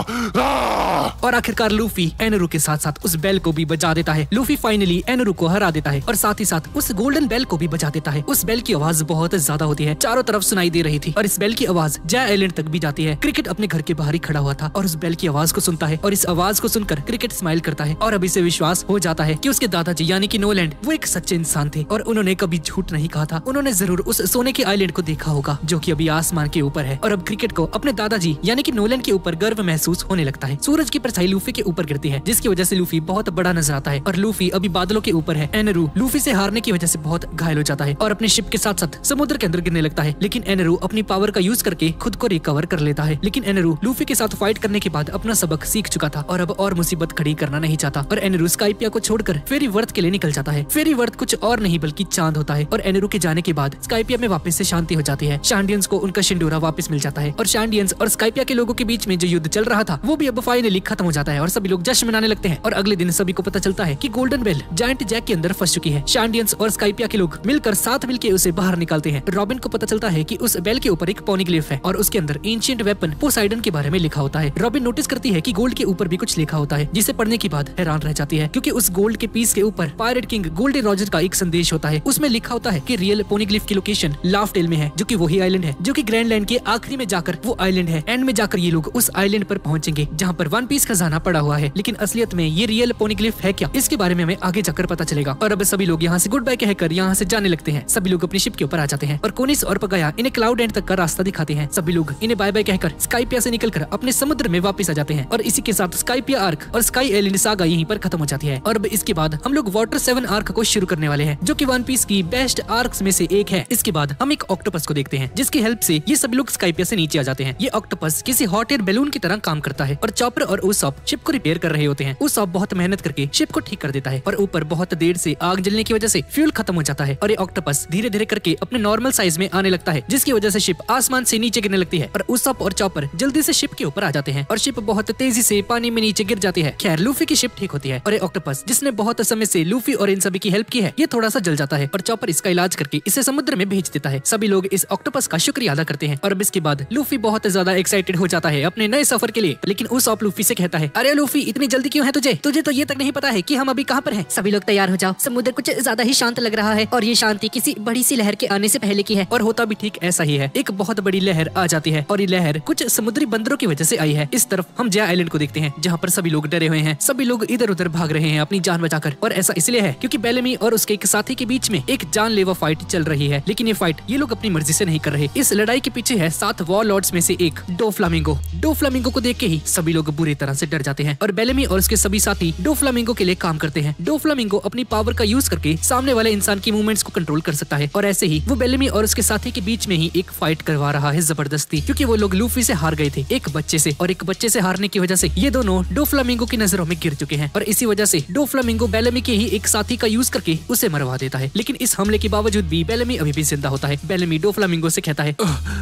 और आखिरकार लूफी एनरू के साथ साथ उस बेल को भी बजा देता है। लूफी फाइनली एनरू को हरा देता है और साथ ही साथ उस गोल्डन बेल को भी बजा देता है। उस बेल की आवाज बहुत ज्यादा होती है, चारों तरफ सुनाई दे रही थी और इस बेल की आवाज जय आइलैंड तक भी जाती है। क्रिकेट अपने घर के बाहर ही खड़ा हुआ था और उस बेल की आवाज को सुनता है और इस आवाज को सुनकर क्रिकेट स्माइल करता है और अब इसे विश्वास हो जाता है कि उसके दादाजी यानी कि नोलैंड वो एक सच्चे इंसान थे और उन्होंने कभी झूठ नहीं कहा था। उन्होंने जरूर उस सोने के आइलैंड को देखा होगा जो कि अभी आसमान के ऊपर है। और अब क्रिकेट को अपने दादाजी यानी कि नोलैंड के ऊपर गर्व महसूस होने लगता है। सूरज की परछाई लूफी के ऊपर गिरती है जिसकी वजह से लूफी बहुत बड़ा नजर आता है और लूफी अभी बादलों के ऊपर है। एनरू लूफी से हारने की वजह से बहुत घायल हो जाता है और अपने शिप के साथ साथ समुद्र के अंदर गिरने लगता है। लेकिन एनरू अपनी पावर का यूज करके खुद को रिकवर कर लेता है। लेकिन एनरू लूफी के साथ फाइट करने के बाद अपना सबक सीख चुका था और अब और मुसीबत खड़ी करना नहीं चाहता और एनरू स्काइपिया को छोड़कर फेरी वर्थ के लिए निकल जाता है। फेरी वर्थ कुछ और नहीं बल्कि चांद होता है और एनरू के जाने के बाद स्काइपिया में वापस से शांति हो जाती है। शांडियंस को उनका शिंडोरा वापस मिल जाता है और शांडियंस और स्काइपिया के लोगों के बीच में जो युद्ध चल रहा था वो भी अब फाइनली खत्म हो जाता है और सभी लोग जश्न मनाने लगते हैं। और अगले दिन सभी को पता चलता है कि गोल्डन बेल जायंट जैक के अंदर फंस चुकी है। शांडियंस और स्काइपिया के लोग मिलकर साथ मिलकर उसे बाहर निकालते हैं। रॉबिन को पता चलता है कि उस बेल के ऊपर एक पोनिग्लिफ है और उसके अंदर एंशिएंट वेपन पोसाइडन के बारे में लिखा होता है। रॉबिन नोटिस करती है कि गोल्ड के ऊपर भी कुछ लिखा होता है जिसे पढ़ने के बाद हैरान रह जाती है क्योंकि उस गोल्ड के पीस के ऊपर पायरेट किंग गोल्डन रॉजर का एक संदेश होता है। उसमें लिखा होता है कि रियल पोनिग्लिफ की लोकेशन लाफ्टेल में है जो कि वही आइलैंड है जो कि ग्रैंडलैंड के आखिरी में जाकर वो आइलैंड है। एंड में जाकर ये लोग उस आइलैंड पर पहुंचेंगे जहाँ पर वन पीस खजाना पड़ा हुआ है। लेकिन असलियत में ये रियल पोनिग्लिफ है क्या, इसके बारे में हमें आगे जाकर पता चलेगा। और अब सभी लोग यहाँ से गुड बाय कहकर यहाँ से जाने लगते हैं। सभी लोग अपनी शिप के ऊपर आ जाते हैं और कोनिस और पगाया इन्हें क्लाउड एंड तक का रास्ता दिखाते हैं। सभी लोग इन्हें बाय बाय कहकर स्काइपिया से निकलकर अपने समुद्र में वापस आ जाते हैं और इसी के साथ स्काइपिया आर्क और स्काई आइलैंड सागा यहीं पर खत्म हो जाती है। और अब इसके बाद हम लोग वाटर 7 आर्क को शुरू करने वाले हैं, जो कि वन पीस की बेस्ट आर्क्स में से एक है। इसके बाद हम एक ऑक्टोपस को देखते हैं, जिसकी हेल्प से ये सभी लोग स्काइपिया से नीचे आ जाते हैं। ये ऑक्टोपस किसी हॉट एयर बैलून की तरह काम करता है और चॉपर और उसॉप शिप को रिपेयर कर रहे होते हैं। उसॉप बहुत मेहनत करके शिप को ठीक कर देता है और ऊपर बहुत देर से आग जलने की वजह से फ्यूल खत्म हो जाता है और ये ऑक्टोपस धीरे धीरे करके अपने नॉर्मल साइज में आने लगता है, जिसकी वजह से शिप आसमान से नीचे गिरने लगती है और उसॉप और चॉपर जल्दी से शिप के ऊपर आ जाते हैं और शिप बहुत तेजी से पानी में नीचे गिर जाती है। खैर लूफी की शिप ठीक होती है और ये ऑक्टोपस जिसने बहुत समय से लूफी और इन सभी की हेल्प की है, ये थोड़ा सा जल जाता है और चॉपर इसका इलाज करके इसे समुद्र में भेज देता है। सभी लोग इस ऑक्टोपस का शुक्रिया अदा करते हैं और अब इसके बाद लूफी बहुत ज्यादा एक्साइटेड हो जाता है अपने नए सफर के लिए। लेकिन उसॉप लूफी से कहता है, अरे लूफी इतनी जल्दी क्यों है तुझे तो ये तक नहीं पता है कि हम अभी कहाँ पर हैं। सभी लोग तैयार हो जाओ, समुद्र कुछ ज्यादा ही शांत लग रहा है और ये शांति किसी बड़ी सी लहर के आने से पहले की है। और होता भी ठीक ऐसा ही है। एक बहुत बड़ी लहर आ जाती है और ये लहर कुछ समुद्री बंदरों की वजह से आई है। इस तरफ हम जया आइलैंड को देखते हैं, जहाँ पर सभी लोग डरे हुए हैं। सभी लोग इधर उधर भाग रहे हैं अपनी जान बचाकर और ऐसा इसलिए है क्योंकि बेलेमी और उसके एक साथी के बीच में एक जानलेवा फाइट चल रही है। लेकिन ये फाइट ये लोग अपनी मर्जी से नहीं कर रहे। इस लड़ाई के पीछे है 7 वॉर लॉर्ड्स में से एक डोफ्लामिंगो। डोफ्लामिंगो को देख के ही सभी लोग बुरी तरह से डर जाते हैं और बेलेमी और उसके सभी साथी डोफ्लामिंगो के लिए काम करते हैं। डोफ्लामिंगो अपनी पावर का यूज करके सामने वाले इंसान की मूवमेंट्स को कंट्रोल कर सकता है और ऐसे ही वो बेलेमी और उसके साथी के बीच में ही एक फाइट करवा रहा है जबरदस्ती, क्योंकि वो लोग लूफी से हार गए थे एक बच्चे से और एक बच्चे से हारने की वजह से ये दोनों डोफ्लामिंगो की नजरों में गिर चुके हैं और इसी वजह से डोफ्लामिंगो बेलेमी के ही एक साथी का यूज करके उसे मरवा देता है। लेकिन इस हमले के बावजूद भी बेलेमी अभी भी जिंदा होता है। बेलेमी डोफ्लामिंगो से कहता है,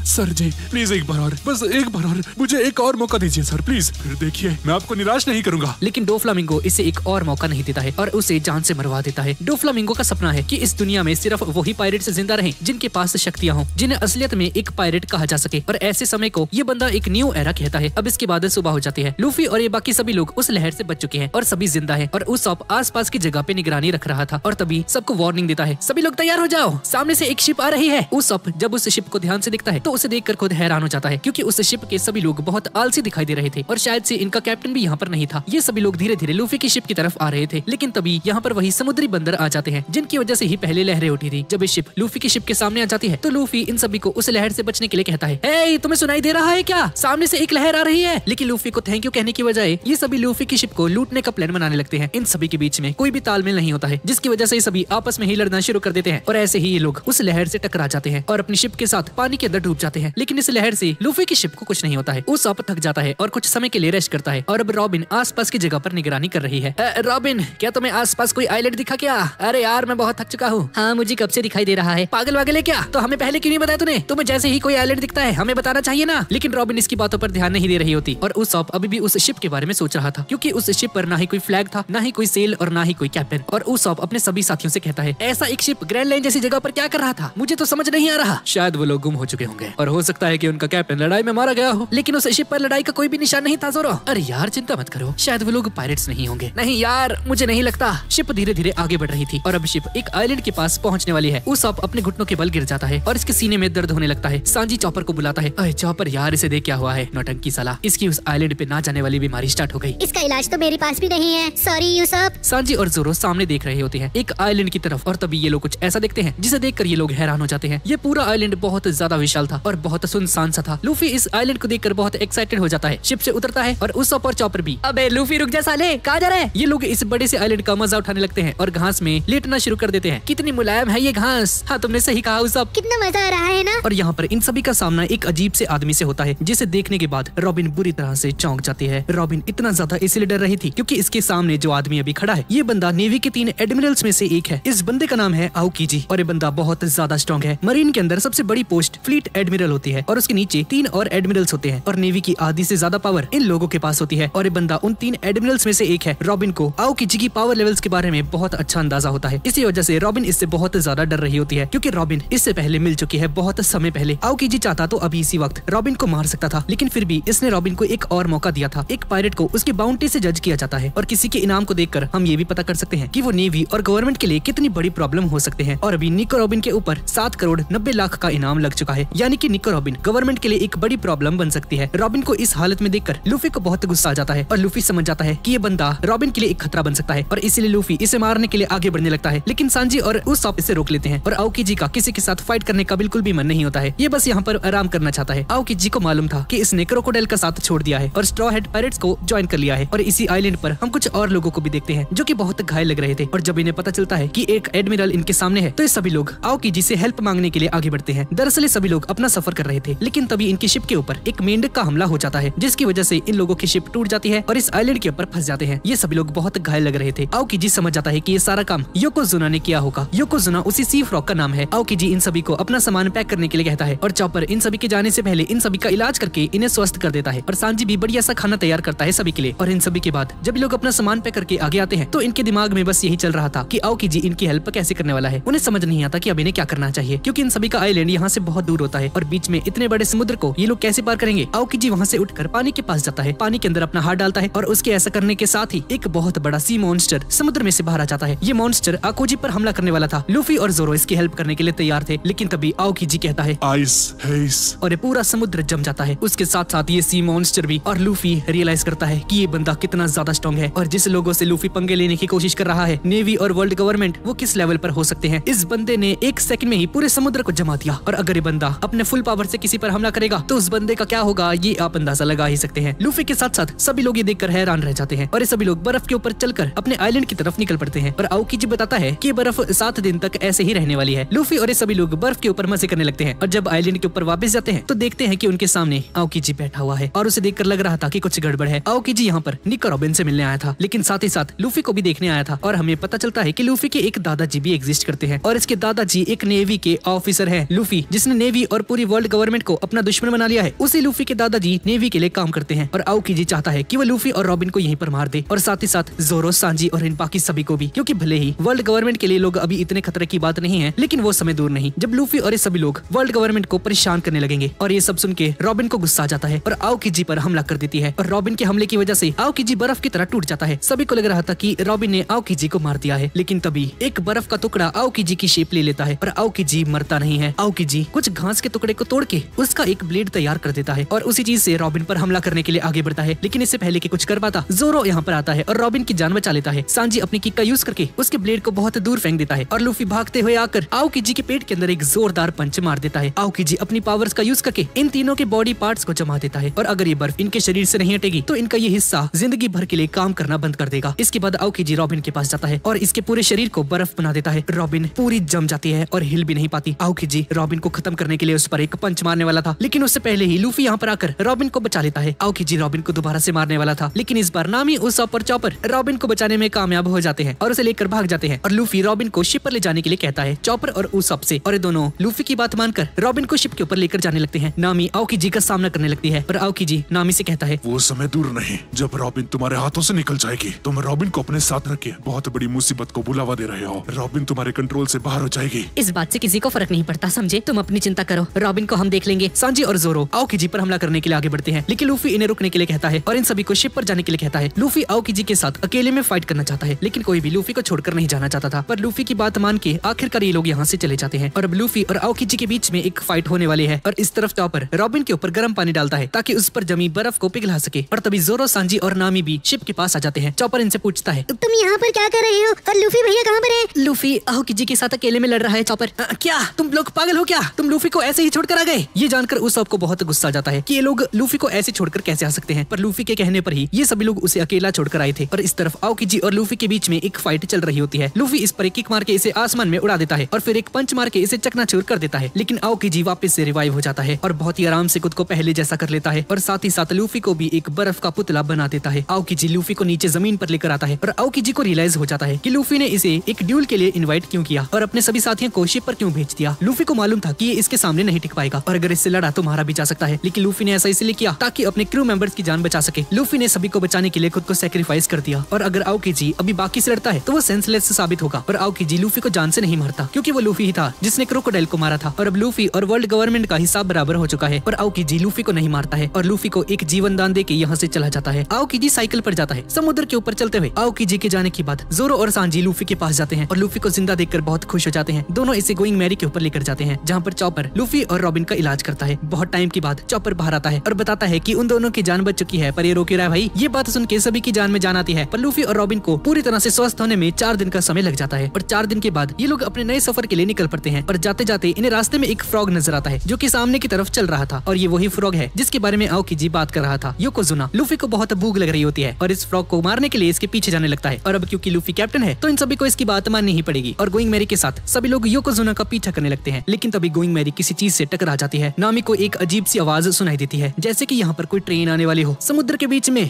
सर जी प्लीज एक बार और, बस एक बार और, मुझे एक और मौका दीजिए सर प्लीज। फिर देखिए मैं आपको निराश नहीं करूंगा। लेकिन डोफ्लामिंगो इसे एक और मौका नहीं देता है और उसे जान से मरवा देता है। डोफ्लामिंगो का सपना है कि इस दुनिया में सिर्फ वही पायरेट जिंदा रहें जिनके पास शक्तियां हों, जिन्हें असलियत में एक पायरेट कहा जा सके। और ऐसे समय को ये बंदा एक न्यू एरा कहता है। अब इसके बाद सुबह हो जाती है। लूफी और ये बाकी सभी लोग उस लहर से बच चुके हैं और सभी जिंदा हैं और उसॉप आसपास की जगह पे निगरानी रख रहा था और तभी सबको वार्निंग देता है, सभी लोग तैयार हो जाओ, सामने से एक शिप आ रही है। उसॉप जब उस शिप को ध्यान से देखता है तो उसे देखकर खुद हैरान हो जाता है, क्योंकि उस शिप के सभी लोग बहुत आलसी दिखाई दे रहे थे और शायद से इनका कैप्टन भी यहाँ पर नहीं था। ये सभी लोग धीरे धीरे लूफी की शिप की तरफ आ रहे थे, लेकिन तभी यहाँ पर वही समुद्री बंदर आ जाते हैं, जिनकी वजह से ही पहले लहरें उठी थी। जब ये शिप लूफी की शिप के सामने आ जाती है तो लूफी इन सभी को उस लहर से बचने के लिए कहता है, हे तुम्हें सुनाई दे रहा है क्या, सामने से एक लहर आ रही है। लेकिन लूफी को थैंक यू कहने की बजाय ये सभी लूफी की शिप को लूटने का प्लान बनाने लगते हैं। इन सभी के बीच में कोई भी तालमेल नहीं होता है, जिसकी वजह से ये सभी आपस में ही लड़ना शुरू कर देते हैं और ऐसे ही ये लोग उस लहर से टकरा जाते हैं और अपनी शिप के साथ पानी के अंदर डूब जाते हैं। लेकिन इस लहर से लूफी की शिप को कुछ नहीं होता है। उसॉप थक जाता है और कुछ समय के लिए रेस्ट करता है और अब रॉबिन आसपास की जगह पर निगरानी कर रही है। रॉबिन क्या तुम्हें आसपास कोई आइलैंड दिखा क्या? अरे यार मैं बहुत थक चुका हूँ। हाँ मुझे कब से दिखाई दे रहा है। पागल वागल है क्या? तो हमें पहले क्यों नहीं बताया तूने? तुम्हें जैसे ही कोई आइलैंड दिखता है हमें बताना चाहिए ना। लेकिन रॉबिन इसकी बातों पर ध्यान नहीं दे रही होती और उसॉप अभी भी उस शिप के बारे में सोच रहा था, क्योंकि उस शिप पर ना ही कोई फ्लैग था, ना ही कोई सेल और ना ही कोई कैप्टन। और उसॉप अपने सभी साथियों से कहता है, ऐसा एक शिप ग्रैंड लाइन जैसी जगह पर क्या कर रहा था? मुझे तो समझ नहीं आ रहा। शायद वो लोग गुम हो चुके होंगे और हो सकता है कि उनका कैप्टन लड़ाई में मारा गया हो, लेकिन उस शिप पर लड़ाई का कोई भी निशान नहीं था। जोरो अरे यार चिंता मत करो, शायद वो लोग पायरेट्स नहीं होंगे। नहीं यार मुझे नहीं लगता। शिप धीरे धीरे आगे बढ़ रही थी और अब शिप एक आइलैंड के पास पहुंचने वाली है। उसॉप अपने घुटनों के बल गिर जाता है और इसके सीने में दर्द होने लगता है। सांजी चॉपर को बुलाता है, अरे चॉपर यार इसे देख क्या हुआ है, नौटंकी साला, इसकी उस आइलैंड पे ना जाने वाली बीमारी स्टार्ट हो गई। इसका इलाज तो मेरे पास भी नहीं है, सॉरी यूसुफ। सांजी और जोरो सामने देख रहे होते हैं एक आइलैंड की तरफ और तभी ये लोग कुछ ऐसा देखते हैं जिसे देखकर ये लोग हैरान हो जाते हैं। ये पूरा आइलैंड बहुत ज्यादा विशाल था और बहुत सुनसान सा था। लूफी इस आइलैंड को देखकर बहुत एक्साइटेड हो जाता है, शिप से उतरता है और उसॉप और चॉपर भी। अबे लूफी रुक जा साले, कहाँ जा रहे हैं? ये लोग इस बड़े से आइलैंड का मजा उठाने लगते हैं और घास में लेटना शुरू कर देते हैं। कितनी मुलायम है ये घास। हाँ तुमने सही कहा उसॉप, कितना मजा आ रहा है ना। और यहाँ पर इन सभी का सामना एक अजीब से आदमी से होता है, जिसे देखने के बाद रॉबिन बुरी तरह से चौंक जाती है। रॉबिन इतना ज्यादा इसलिए डर रही थी क्योंकि इसके सामने जो आदमी अभी खड़ा है ये बंदा नेवी के 3 एडमिरल्स में से एक है। इस बंदे का नाम है आउकीजी और ये बंदा बहुत ज्यादा स्ट्रॉन्ग है। मरीन के अंदर सबसे बड़ी पोस्ट फ्लीट एडमिरल होती है और उसके नीचे 3 और एडमिरल्स होते हैं और नेवी की आधी से ज्यादा पावर इन लोगों के पास होती है और ये बंदा उन 3 एडमिरल्स में से एक है। रॉबिन को आउकीजी की पावर लेवल्स के बारे में बहुत अच्छा अंदाजा होता है। इसी वजह से रॉबिन इससे बहुत ज्यादा डर रही होती है, क्योंकि रॉबिन इससे पहले मिल चुकी है बहुत समय पहले। आउकीजी चाहता तो अभी इसी वक्त रॉबिन को मार सकता था, लेकिन फिर भी इसने रॉबिन को एक और मौका दिया था। एक पायरेट को उसकी बाउंटी से जज किया जाता है और किसी के इनाम को देखकर हम ये भी पता कर सकते हैं कि वो नेवी और गवर्नमेंट के लिए कितनी बड़ी प्रॉब्लम हो सकते हैं। और अभी निको रॉबिन के ऊपर 7 करोड़ 90 लाख का इनाम लग चुका है, यानी कि निको रॉबिन गवर्नमेंट के लिए एक बड़ी प्रॉब्लम बन सकती है। रॉबिन को इस हालत में देखकर लूफी को बहुत गुस्सा आ जाता है और लूफी समझ जाता है कि ये बंदा रॉबिन के लिए एक खतरा बन सकता है और इसीलिए लूफी इसे मारने के लिए आगे बढ़ने लगता है। लेकिन सांजी और उसॉप इसे रोक लेते हैं और आउकीजी का किसी के साथ फाइट करने का बिल्कुल भी मन नहीं होता है। ये बस यहाँ पर आराम करना चाहता है। आउकीजी को मालूम था कि इसने क्रोकोडाइल का साथ छोड़ दिया है और स्ट्रॉ हेड पायरेट्स को ज्वाइन कर लिया है। और इसी आइलैंड पर हम कुछ और लोगों को भी देखते हैं जो कि बहुत घायल लग रहे थे। और जब इन्हें पता चलता है कि एक एडमिरल इनके सामने है तो ये सभी लोग आओकी जी से हेल्प मांगने के लिए आगे बढ़ते हैं। दरअसल सभी लोग अपना सफर कर रहे थे, लेकिन तभी इनकी शिप के ऊपर एक मेंढक का हमला हो जाता है, जिसकी वजह से इन लोगों की शिप टूट जाती है और इस आइलैंड के ऊपर फंस जाते हैं। ये सभी लोग बहुत घायल लग रहे थे। आओकी जी समझ जाता है कि ये सारा काम योकोजुना ने किया होगा। योकोजुना उसी सी फ्रॉग का नाम है। आओकी जी इन सभी को अपना सामान पैक करने के लिए कहता है और चॉपर इन सभी के जाने से पहले इन सभी का इलाज करके इन्हें स्वस्थ कर देता है। और सांजी भी बढ़िया सा खाना तैयार करता है सभी के लिए। और इन सभी के बाद जब लोग अपना सामान पैक करके आगे आते हैं तो इनके दिमाग में बस यही चल रहा था कि आओकी जी इनकी हेल्प कैसे करने वाला है। उन्हें समझ नहीं आता कि अब इन्हें क्या करना चाहिए, क्योंकि इन सभी का आइलैंड यहाँ से बहुत दूर होता है और बीच में इतने बड़े समुद्र को ये लोग कैसे पार करेंगे। आओकी जी वहाँ से उठकर पानी के पास जाता है, पानी के अंदर अपना हाथ डालता है और उसके ऐसा करने के साथ ही एक बहुत बड़ा सी मॉन्स्टर समुद्र में से बाहर आ जाता है। ये मॉन्स्टर आकोजी पर हमला करने वाला था। लूफी और जोरो इसकी हेल्प करने के लिए तैयार थे, लेकिन तभी आओकी जी कहता है आइस हेस और ये पूरा समुद्र जम जाता है। उसके साथ साथ ये सी मॉन्स्टर भी। और लूफी रियलाइज करता है कि ये बंदा कितना ज्यादा स्ट्रॉन्ग है और जिस लोगों से लूफी पंगे लेने की कोशिश कर रहा है, नेवी और वर्ल्ड गवर्नमेंट, वो किस लेवल पर हो सकते हैं। इस बंदे ने एक सेकंड में ही पूरे समुद्र को जमा दिया। और अगर ये बंदा अपने फुल पावर से किसी पर हमला करेगा तो उस बंदे का क्या होगा ये आप अंदाजा लगा ही सकते हैं। लूफी के साथ साथ सभी लोग ये देखकर हैरान रह जाते हैं और ये सभी लोग बर्फ के ऊपर चलकर अपने आइलैंड की तरफ निकल पड़ते हैं। और आओकी जी बताता है कि बर्फ 7 दिन तक ऐसे ही रहने वाली है। लूफी और ये सभी लोग बर्फ के ऊपर मजे करने लगते हैं और जब आइलैंड के ऊपर वापस जाते हैं तो देखते हैं कि उनके सामने आओकी जी बैठा हुआ है और उसे देखकर लग रहा था कि कुछ गड़बड़ है। आओकी जी यहाँ पर निक और रॉबिन से मिलने आया था, लेकिन साथ ही साथ लूफी को भी देखने आया था। और हमें पता चलता है कि लूफी के एक दादाजी भी एग्जिस्ट करते हैं और इसके दादाजी एक नेवी के ऑफिसर हैं। लूफी जिसने नेवी और पूरी वर्ल्ड गवर्नमेंट को अपना दुश्मन बना लिया है, उसी लूफी के दादाजी नेवी के लिए काम करते हैं। और आओकी जी चाहता है कि वो लूफी और रॉबिन को यहीं पर मार दे और साथ ही साथ जोरो, सांजी और इन बाकी सभी को भी, क्योंकि भले ही वर्ल्ड गवर्नमेंट के लिए लोग अभी इतने खतरे की बात नहीं है, लेकिन वो समय दूर नहीं जब लूफी और ये सभी लोग वर्ल्ड गवर्नमेंट को परेशान करने लगेंगे। और ये सब सुन के रॉबिन को गुस्सा आ जाता है और आओकी जी पर हमला कर देती है। और रॉबिन के हमले की वजह से आओकी जी बर्फ की तरह टूट जाता है। सभी को लग रहा था कि रॉबिन ने आओकी जी को मार दिया है, लेकिन तभी एक बर्फ का टुकड़ा आओकी जी की शेप ले लेता है और आओकी जी मरता नहीं है। आओकी जी कुछ घास के टुकड़े को तोड़ के उसका एक ब्लेड तैयार कर देता है और उसी चीज से रॉबिन पर हमला करने के लिए आगे बढ़ता है। लेकिन इससे पहले कि कुछ कर पाता, जोरो यहाँ पर आता है और रॉबिन की जान बचा लेता है। सांजी अपनी किक का यूज करके उसके ब्लेड को बहुत दूर फेंक देता है और लूफी भागते हुए आकर आओकी जी के पेट के अंदर एक जोरदार पंच मार देता है। आओकी जी अपनी पावर्स का यूज करके इन तीनों के बॉडी पार्ट्स को जमा देता है और अगर ये बर्फ इनके शरीर से नहीं हटेगी तो इनका ये हिस्सा जिंदगी भर के लिए काम करना बंद कर देगा। इसके बाद आओकी जी रॉबिन के पास जाता है और इसके पूरे शरीर को बर्फ बना देता है। रॉबिन पूरी जम जाती है और हिल भी नहीं पाती। आओकी जी रॉबिन को खत्म करने के लिए उस पर एक पंच मारने वाला था, लेकिन उससे पहले ही लूफी यहाँ पर आकर रॉबिन को बचा लेता है। आओकी जी रॉबिन को दोबारा से मारने वाला था, लेकिन इस बार नामी, उसॉप और चॉपर रॉबिन को बचाने में कामयाब हो जाते हैं और उसे लेकर भाग जाते हैं। और लूफी रॉबिन को शिप पर ले जाने के लिए कहता है चॉपर और उसॉप से, और ये दोनों लूफी की बात मानकर रॉबिन को शिप के ऊपर लेकर जाने लगते हैं। नामी आओकी जी का सामना करने लगती है और आओकी जी नामी से कहता है वो समय दूर नहीं जब रॉबिन तुम्हारे हाथों से निकल जाएगी। तुम रॉबिन को अपने साथ रखे बहुत बड़ी मुसीबत को बुलावा दे रहे हो। रॉबिन तुम्हारे कंट्रोल से बाहर हो जाएगी। इस बात से किसी को फर्क नहीं पड़ता, समझे? तुम अपनी चिंता करो, रॉबिन को हम देख लेंगे। सांजी और जोरो आओकी जी पर हमला करने के लिए आगे बढ़ते हैं, लेकिन लूफी इन्हें रुकने के लिए कहता है और इन सभी को शिप पर जाने के लिए कहता है। लूफी आओकी जी के साथ अकेले में फाइट करना चाहता है, लेकिन कोई भी लूफी को छोड़कर नहीं जाना चाहता था। पर लूफी की बात मान के आखिरकार ये लोग यहाँ से चले जाते हैं और अब लूफी और आओकी जी के बीच में एक फाइट होने वाली है। और इस तरफ चॉपर रॉबिन के ऊपर गर्म पानी डालता है ताकि उस पर जमी बर्फ को पिघला सके। और तभी जोरो, सांजी और नामी भी शिप के पास आ जाते हैं। चॉपर इनसे पूछता है तुम यहाँ पर क्या कर रहे हो और लूफी भैया कहाँ पर है? लूफी आओकी जी के साथ अकेले में लड़ रहा है। चॉपर क्या तुम लोग पागल हो क्या? तुम लूफी को ऐसे ही छोड़कर आ गए? ये जानकर उसॉप को बहुत गुस्सा आ जाता है कि ये लोग लूफी को ऐसे छोड़कर कैसे आ सकते हैं। पर लूफी के कहने पर ही ये सभी लोग उसे अकेला छोड़कर आए थे। और इस तरफ आओकी जी और लूफी के बीच में एक फाइट चल रही होती है। लूफी इस पर एक किक मार के इसे आसमान में उड़ा देता है और फिर एक पंच मार के इसे चकनाचूर कर देता है, लेकिन आओकी जी वापस से रिवाइव हो जाता है और बहुत ही आराम से खुद को पहले जैसा कर लेता है और साथ ही साथ लूफी को भी एक बर्फ का पुतला बना देता है। आओकी जी लूफी को नीचे जमीन पर लेकर आता है और आओकी जी को रियलाइज हो जाता है कि लूफी ने इसे एक ड्यूल के लिए इनवाइट क्यों किया और अपने सभी साथियों को शिप पर क्यों भेज दिया। लूफी को मालूम था कि ये इसके सामने नहीं टिक पाएगा और अगर इससे लड़ा तो मारा भी जा सकता है, लेकिन लूफी ने ऐसा इसलिए किया ताकि अपने क्रू मेंबर्स की जान बचा सके। लूफी ने सभी को बचाने के लिए खुद को सैक्रिफाइस कर दिया और अगर आओकी जी अभी बाकी से लड़ता है तो वो सेंसलेस साबित होगा। और आओकी जी लूफी को जान से नहीं मारता क्योंकि वो लूफी ही था जिसने क्रोकोडाइल को मारा था और अब लूफी और वर्ल्ड गवर्नमेंट का हिसाब बराबर हो चुका है। और आओकी जी लूफी को नहीं मारता है और लूफी को एक जीवन दान देके यहाँ से चला जाता है। आओकी जी साइकिल पर जाता है समुद्र के ऊपर चलते हुए। आओकी जी के जाने के बाद जोरो और सांजी लूफी के पास जाते हैं और लूफी को जिंदा देखकर बहुत खुश हो जाते हैं। दोनों इसे गोइंग मैरी के ऊपर लेकर जाते हैं जहाँ पर चॉपर लूफी और रॉबिन का इलाज करता है। बहुत टाइम के बाद चॉपर बाहर आता है और बताता है कि उन दोनों की जान बच चुकी है, पर ये रो क्यों रहा है भाई? ये बात सुन के सभी की जान में जान आती है, पर लूफी और रॉबिन को पूरी तरह से स्वस्थ होने में 4 दिन का समय लग जाता है। और 4 दिन के बाद ये लोग अपने नए सफर के लिए निकल पड़ते हैं और जाते जाते इन्हें रास्ते में एक फ्रॉग नजर आता है जो कि सामने की तरफ चल रहा था और ये वही फ्रॉग है जिसके बारे में आओकी जी बात कर रहा था। था योकोजुना। लूफी को बहुत भूख लग रही होती है और इस फ्रॉग को मारने के लिए इसके पीछे जाने लगता है। और अब क्योंकि लूफी कैप्टन है तो इन सभी को इसकी बात माननी ही पड़ेगी। और गोइंग मैरी के साथ सभी लोग योकोजुना का पीछा करने लगते हैं। लेकिन तभी गोइंग मैरी किसी चीज से टकरा जाती है। नामी को एक अजीब सी आवाज सुनाई देती है, जैसे कि यहाँ पर कोई ट्रेन आने वाली हो। समुद्र के बीच में